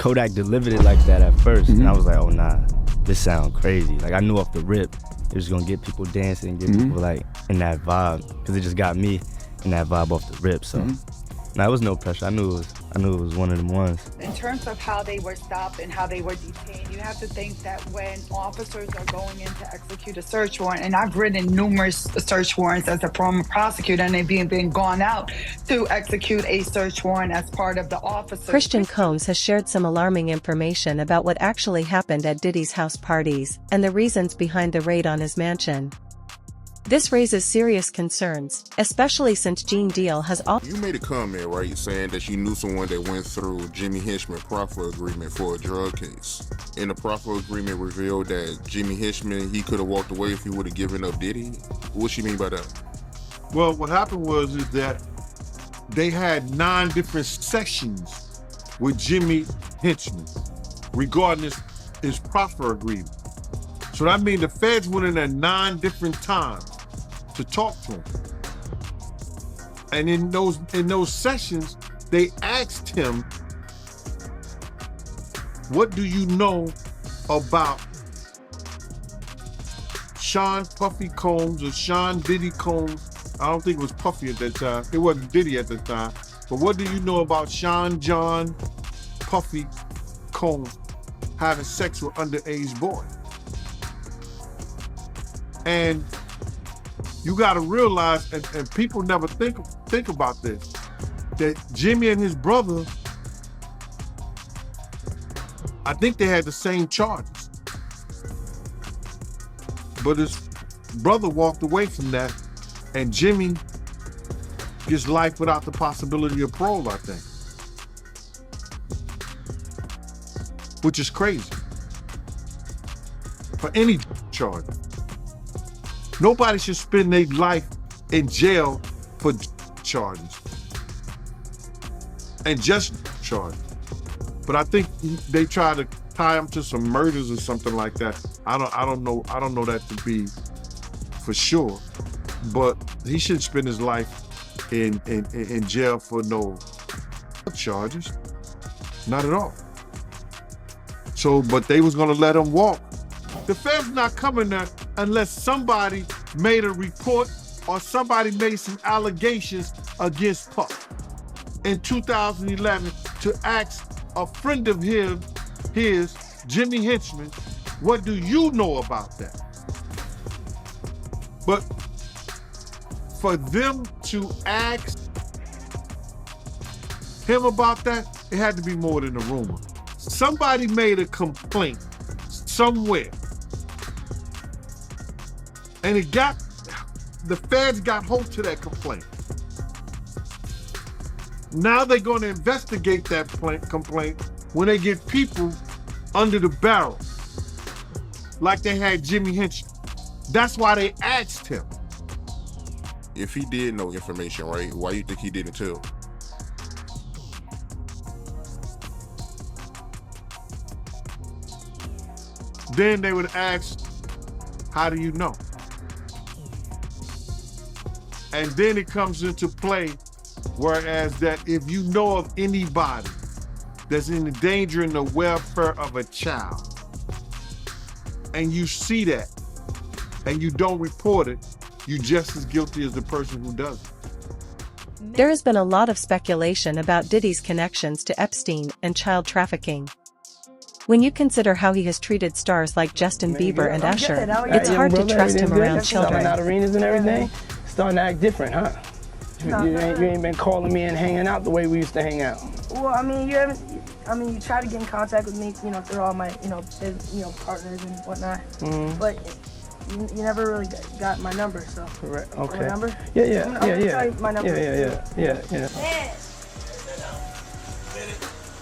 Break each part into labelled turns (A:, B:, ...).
A: Kodak delivered it like that at first, and I was like, oh nah, this sound crazy. Like I knew off the rip, it was gonna get people dancing, get people like in that vibe, because it just got me in that vibe off the rip. So nah, it was no pressure. I knew it was one of them ones.
B: In terms of how they were stopped and how they were detained, you have to think that when officers are going in to execute a search warrant, and I've written numerous search warrants as a former prosecutor, and they've been gone out to execute a search warrant as part of the officer.
C: Christian Combs has shared some alarming information about what actually happened at Diddy's house parties and the reasons behind the raid on his mansion. This raises serious concerns, especially since Gene Deal has
D: You made a comment, right, saying that you knew someone that went through Jimmy Hinchman proffer agreement for a drug case. And the proffer agreement revealed that Jimmy Hinchman, he could have walked away if he would have given up Diddy. What you mean by that?
E: Well, what happened was that they had 9 different sessions with Jimmy Hinchman regarding his proffer agreement. So that means the feds went in there 9 different times to talk to him. And in those sessions, they asked him, what do you know about Sean Puffy Combs or Sean Diddy Combs? I don't think it was Puffy at that time. It wasn't Diddy at the time. But what do you know about Sean John Puffy Combs having sex with underage boys? And you got to realize, and people never think about this, that Jimmy and his brother, I think they had the same charges. But his brother walked away from that, and Jimmy gets life without the possibility of parole, I think. Which is crazy. For any charge. Nobody should spend their life in jail for charges. And just charges. But I think they try to tie him to some murders or something like that. I don't know that to be for sure. But he shouldn't spend his life in jail for no charges. Not at all. So, but they was gonna let him walk. The feds not coming there unless somebody made a report or somebody made some allegations against Puff in 2011 to ask a friend of his, Jimmy Hinchman, what do you know about that? But for them to ask him about that, it had to be more than a rumor. Somebody made a complaint somewhere. And the feds got hold to that complaint. Now they're going to investigate that complaint when they get people under the barrel, like they had Jimmy Hinchman. That's why they asked him.
D: If he did know information, right, why you think he didn't tell?
E: Then they would ask, how do you know? And then it comes into play, whereas that if you know of anybody that's endangering the welfare of a child, and you see that, and you don't report it, you're just as guilty as the person who does it.
C: There has been a lot of speculation about Diddy's connections to Epstein and child trafficking. When you consider how he has treated stars like Justin Bieber and Usher, it's hard to trust him around children.
F: Out arenas and everything, starting to act different, huh? You ain't been calling me and hanging out the way we used to hang out.
G: Well, I mean, you try to get in contact with me, through all my, partners and whatnot. But you never really got my number, so.
F: Correct. Okay.
G: My number?
F: Yeah.
G: Tell you my number.
F: Yeah.
G: Yes.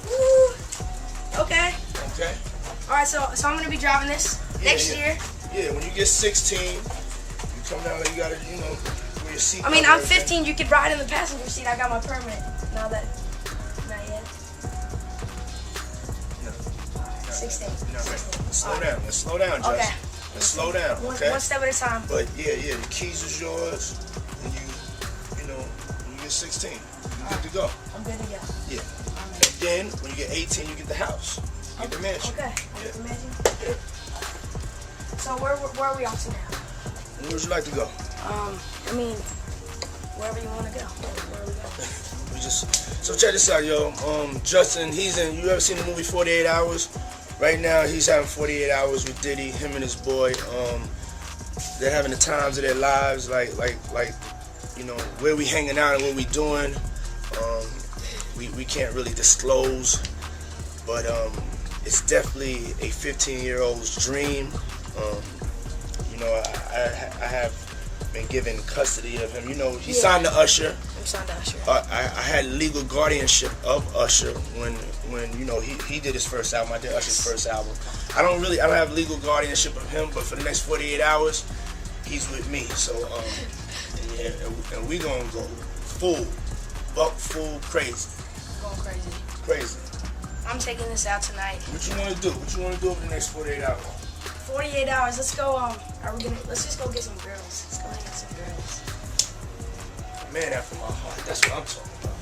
G: Woo. Okay. All right, so I'm gonna be driving this next year.
H: Yeah, when you get 16, you come down there, you gotta, wear your seat.
G: I mean, I'm 15. You could ride in the passenger seat. I got my permit. Not yet.
H: No.
G: 16.
H: No. 16. Let's slow down, Jess.
G: Okay.
H: Let's slow down, okay?
G: One step at a time.
H: But yeah, the keys is yours, and when you get 16, you're good to go.
G: I'm good to go.
H: Yeah. Then when you get 18, you get the house. You get the mansion.
G: Okay.
H: Yeah.
G: The mansion.
H: Yeah.
G: So where are we off to now?
H: Where would you like to go?
G: I mean, wherever you want to go. Where we go?
H: So check this out, yo. Justin, you ever seen the movie 48 Hours? Right now, he's having 48 hours with Diddy, him and his boy. They're having the times of their lives, like, you know, where we hanging out and what we doing. We can't really disclose, but it's definitely a 15-year-old's dream. You know, I have been given custody of him. You know, he signed to Usher.
G: I'm signed to Usher.
H: I had legal guardianship of Usher when you know he did his first album. I did Usher's first album. I don't have legal guardianship of him, but for the next 48 hours, he's with me. So and we gonna go full crazy.
G: Going crazy.
H: Crazy.
G: I'm taking this out tonight.
H: What you wanna do? What you wanna do over the next 48 hours?
G: 48 hours. Let's go. Let's just go get some girls. Let's go hang out some girls.
H: Man after my heart. That's what I'm talking about.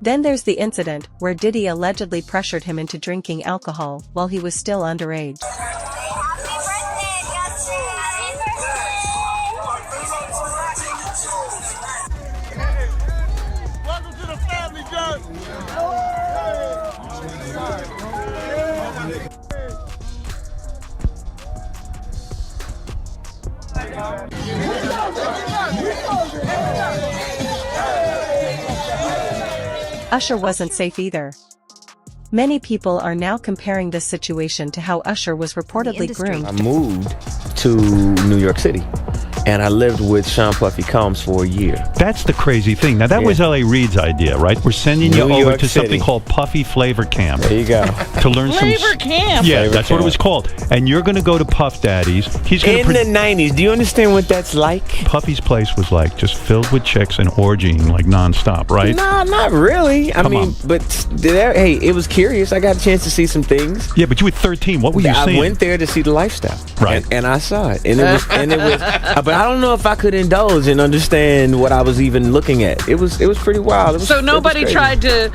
C: Then there's the incident where Diddy allegedly pressured him into drinking alcohol while he was still underage.
I: Welcome to the family, John.
C: Usher wasn't safe either. Many people are now comparing this situation to how Usher was reportedly groomed.
J: I moved to New York City, and I lived with Sean Puffy Combs for a year.
K: That's the crazy thing. Now, that was L.A. Reid's idea, right? We're sending you over to something called Puffy Flavor Camp.
J: There you go.
K: To learn
L: Flavor Camp?
K: Yeah,
J: Flavor
K: that's
J: Camp.
K: what it was called. And you're going to go to Puff Daddy's. He's going
J: In the 90s. Do you understand what that's like?
K: Puffy's place was like just filled with chicks and orgying like nonstop, right?
J: No, not really. I mean, but hey, it was curious. I got a chance to see some things.
K: Yeah, but you were 13. What were you seeing?
J: I went there to see the lifestyle.
K: Right.
J: And I saw it. And it was but I don't know if I could indulge and understand what I was even looking at. It was pretty wild.
L: So nobody tried to,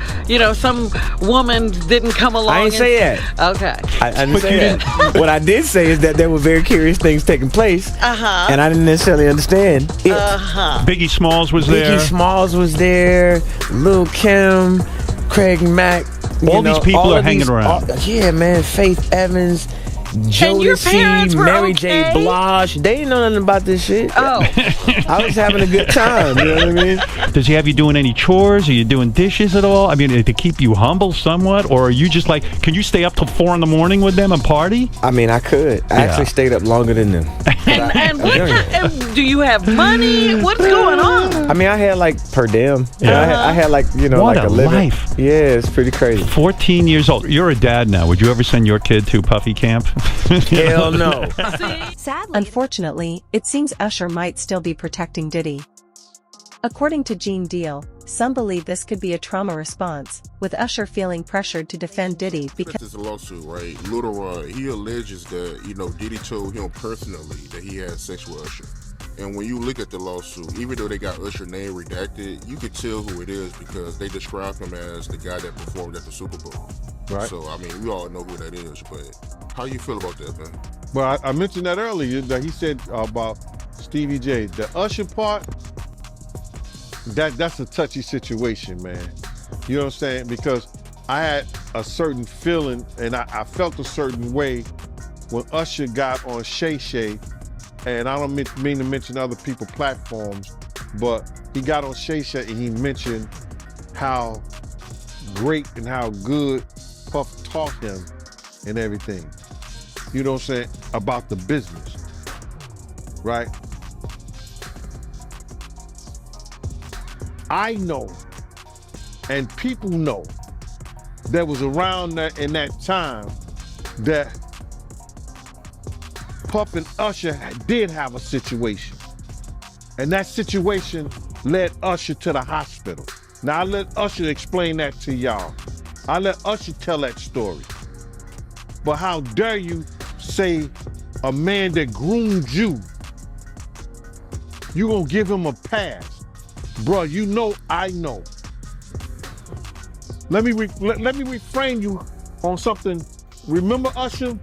L: some woman didn't come along.
J: I didn't say that.
L: Okay.
J: I didn't say that. What I did say is that there were very curious things taking place.
L: Uh-huh.
J: And I didn't necessarily understand it.
L: Uh-huh.
K: Biggie Smalls was there.
J: Biggie Smalls was there. Lil' Kim, Craig Mack.
K: All these people are hanging around.
J: Yeah, man. Faith Evans, Jodeci, Mary J. Blige. They didn't know nothing about this shit.
L: Oh.
J: I was having a good time. You know what I mean?
K: Does he have you doing any chores? Are you doing dishes at all? I mean, to keep you humble somewhat? Or are you just like, can you stay up till 4 a.m. with them and party?
J: I mean, I could. I actually stayed up longer than them.
L: And do you have money? What's going on?
J: I mean, I had like per diem. I had like,
K: What
J: like a
K: life.
J: living. Yeah, it's pretty crazy.
K: 14 years old. You're a dad now. Would you ever send your kid to Puffy Camp?
J: Hell no.
C: Unfortunately, it seems Usher might still be protecting Diddy. According to Gene Deal, some believe this could be a trauma response, with Usher feeling pressured to defend Diddy because
D: This is a lawsuit, right? Lil Rod, he alleges that, Diddy told him personally that he had sex with Usher. And when you look at the lawsuit, even though they got Usher name redacted, you could tell who it is because they describe him as the guy that performed at the Super Bowl.
E: Right.
D: So, I mean, we all know who that is, but how you feel about that, man?
E: Well, I mentioned that earlier, that he said about Stevie J. The Usher part, that's a touchy situation, man. You know what I'm saying? Because I had a certain feeling, and I felt a certain way when Usher got on Shay Shay, and I don't mean to mention other people's platforms, but he got on Shay Shay and he mentioned how great and how good Puff taught him and everything. You know what I'm saying? About the business, right? I know, and people know, that was around that in that time that Puff and Usher did have a situation. And that situation led Usher to the hospital. Now I let Usher explain that to y'all. I let Usher tell that story. But how dare you say a man that groomed you, you gonna give him a pass Bruh, you know I know. Let me reframe you on something. Remember, Usher?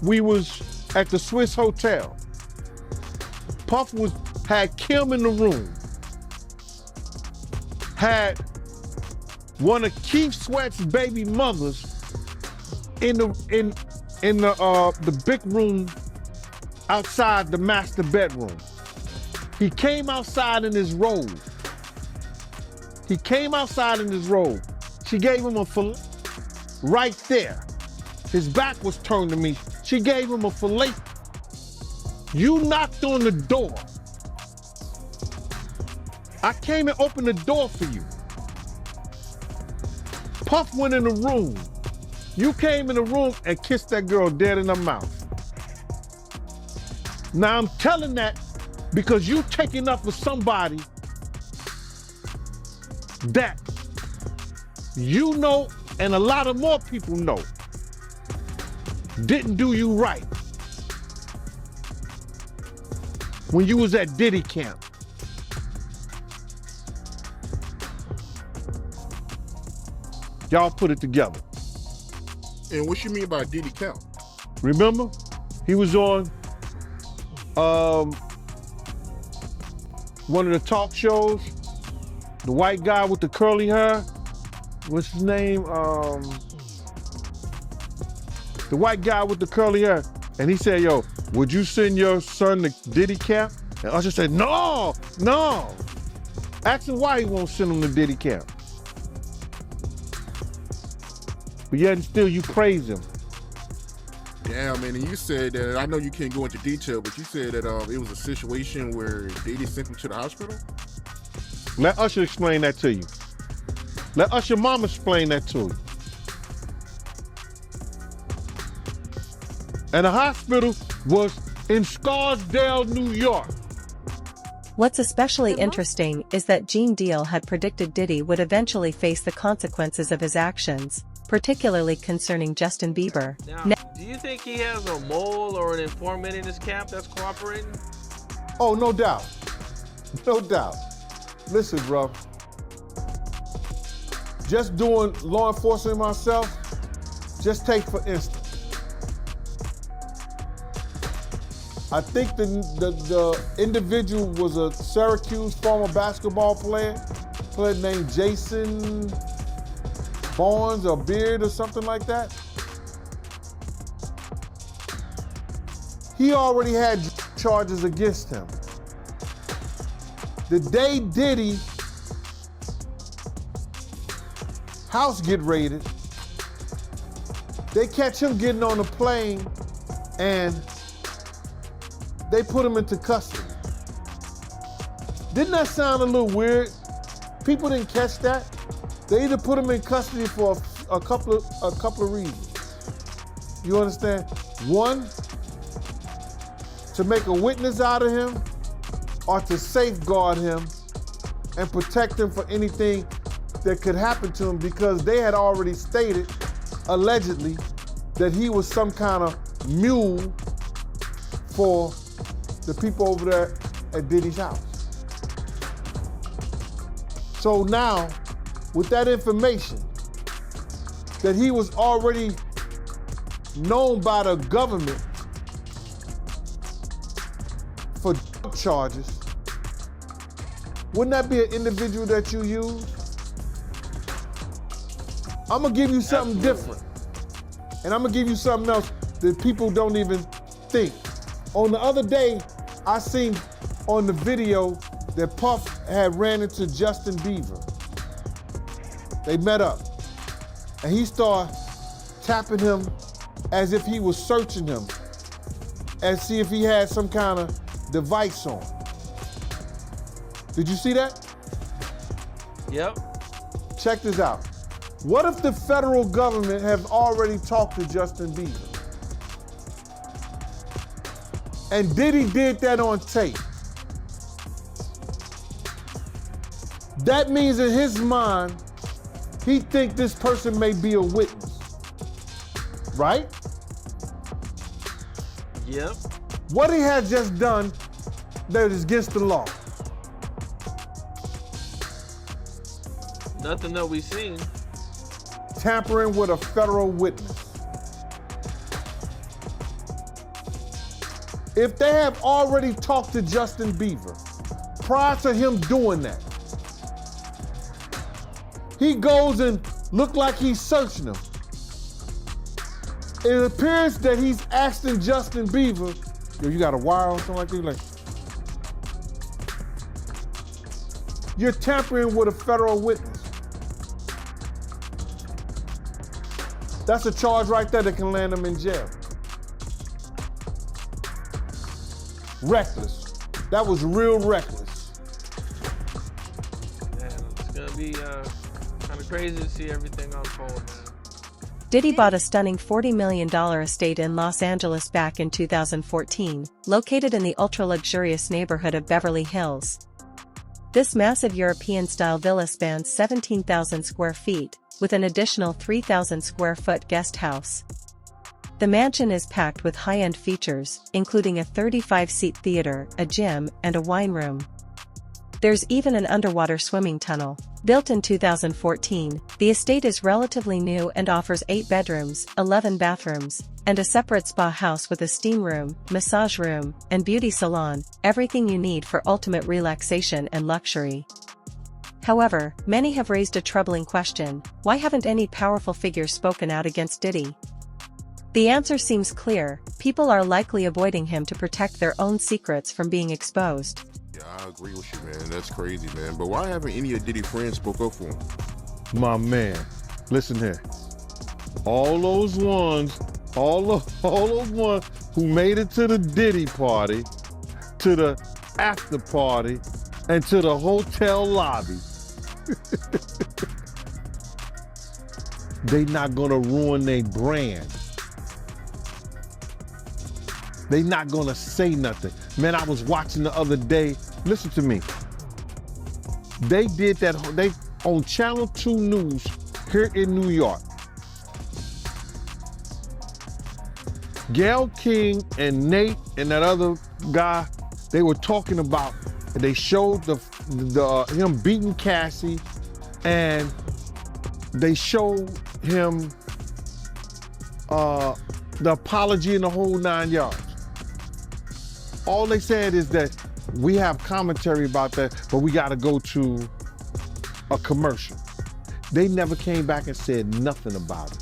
E: We was at the Swiss Hotel. Puff had Kim in the room. Had one of Keith Sweat's baby mothers in the big room outside the master bedroom. He came outside in his robe. She gave him a fillet right there. His back was turned to me. She gave him a fillet. You knocked on the door. I came and opened the door for you. Puff went in the room. You came in the room and kissed that girl dead in her mouth. Now I'm telling that because you taking up for somebody that you know and a lot of more people know didn't do you right when you was at Diddy camp. Y'all put it together.
D: And what you mean by Diddy camp?
E: Remember? He was on one of the talk shows. The white guy with the curly hair. What's his name? The white guy with the curly hair. And he said, yo, would you send your son to Diddy camp? And Usher said, no. Ask him why he won't send him to Diddy camp. But yet and still you praise him.
D: Damn, man, and you said that, I know you can't go into detail, but you said that it was a situation where Diddy sent him to the hospital?
E: Let Usher explain that to you. Let Usher mama explain that to you. And the hospital was in Scarsdale, New York.
C: What's especially interesting is that Gene Deal had predicted Diddy would eventually face the consequences of his actions, particularly concerning Justin Bieber.
J: Now, do you think he has a mole or an informant in his camp that's cooperating?
E: Oh, no doubt. No doubt. Listen, bro. Just doing law enforcement myself, just take for instance. I think the individual was a Syracuse former basketball player named Jason Barnes or Beard or something like that. He already had charges against him. The day Diddy house get raided, they catch him getting on a plane and they put him into custody. Didn't that sound a little weird? People didn't catch that. They either put him in custody for a couple of reasons. You understand? One, to make a witness out of him, or to safeguard him and protect him for anything that could happen to him, because they had already stated, allegedly, that he was some kind of mule for the people over there at Diddy's house. So now, with that information, that he was already known by the government for drug charges, wouldn't that be an individual that you use? I'm gonna give you something different. And I'm gonna give you something else that people don't even think. On the other day, I seen on the video that Puff had ran into Justin Bieber. They met up. And he started tapping him as if he was searching him and see if he had some kind of device on. Did you see that?
J: Yep.
E: Check this out. What if the federal government have already talked to Justin Bieber? And Diddy did that on tape. That means in his mind, he think this person may be a witness, right?
J: Yep.
E: What he had just done that is against the law.
M: Nothing that we seen.
E: Tampering with a federal witness. If they have already talked to Justin Bieber prior to him doing that, he goes and look like he's searching him. It appears that he's asking Justin Bieber, yo, you got a wire or something like that? Like, you're tampering with a federal witness. That's a charge right there that can land him in jail. Reckless. That was real reckless.
M: Man, it's gonna be kind of crazy to see everything unfold, man.
C: Diddy bought a stunning $40 million estate in Los Angeles back in 2014, located in the ultra-luxurious neighborhood of Beverly Hills. This massive European-style villa spans 17,000 square feet, with an additional 3,000 square foot guest house. The mansion is packed with high-end features, including a 35-seat theater, a gym, and a wine room. There's even an underwater swimming tunnel. Built in 2014, the estate is relatively new and offers 8 bedrooms, 11 bathrooms, and a separate spa house with a steam room, massage room, and beauty salon, everything you need for ultimate relaxation and luxury. However, many have raised a troubling question: why haven't any powerful figures spoken out against Diddy? The answer seems clear: people are likely avoiding him to protect their own secrets from being exposed.
D: Yeah, I agree with you, man. That's crazy, man. But why haven't any of Diddy's friends spoke up for him?
E: My man, listen here. All those ones who made it to the Diddy party, to the after party, and to the hotel lobby, they not gonna ruin their brand. They not gonna say nothing. Man, I was watching the other day. Listen to me. They did that, they on Channel 2 News here in New York. Gayle King and Nate and that other guy, they were talking about, they showed him beating Cassie, and they showed him the apology and the whole 9 yards. All they said is that we have commentary about that, but we got to go to a commercial. They never came back and said nothing about it.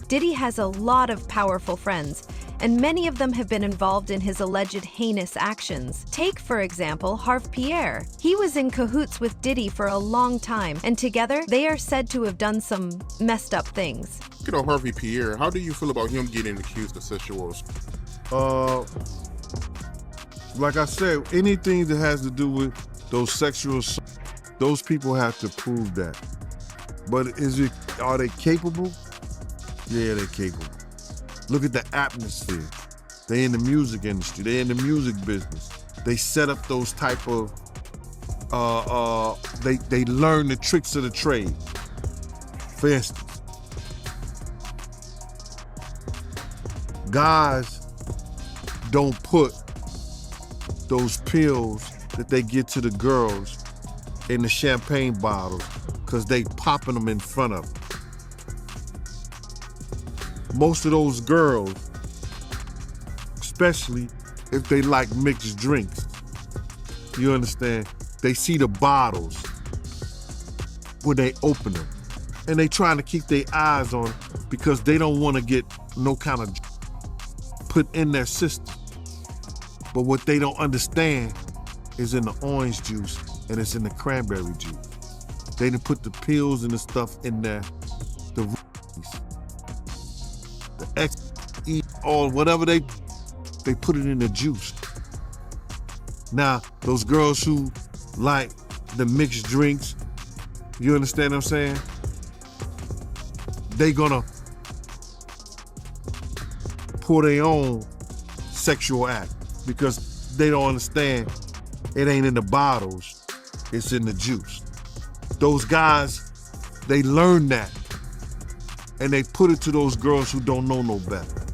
N: Diddy has a lot of powerful friends, and many of them have been involved in his alleged heinous actions. Take, for example, Harve Pierre. He was in cahoots with Diddy for a long time, and together they are said to have done some messed up things.
D: You know, Harve Pierre, how do you feel about him getting accused of sexual assault?
E: Like I said, anything that has to do with those sexual, those people have to prove that. But are they capable? Yeah, they're capable. Look at the atmosphere. They in the music industry. They in the music business. They set up those type of, they learn the tricks of the trade. For instance, guys don't put those pills that they get to the girls in the champagne bottles because they popping them in front of them. Most of those girls, especially if they like mixed drinks, you understand, they see the bottles when they open them, and they trying to keep their eyes on it because they don't want to get no kind of put in their system. But what they don't understand is in the orange juice and it's in the cranberry juice. They didn't put the pills and the stuff in there, the X, all whatever they put it in the juice. Now, those girls who like the mixed drinks, you understand what I'm saying? They gonna pour their own sexual act because they don't understand it ain't in the bottles, it's in the juice. Those guys, they learn that and they put it to those girls who don't know no better.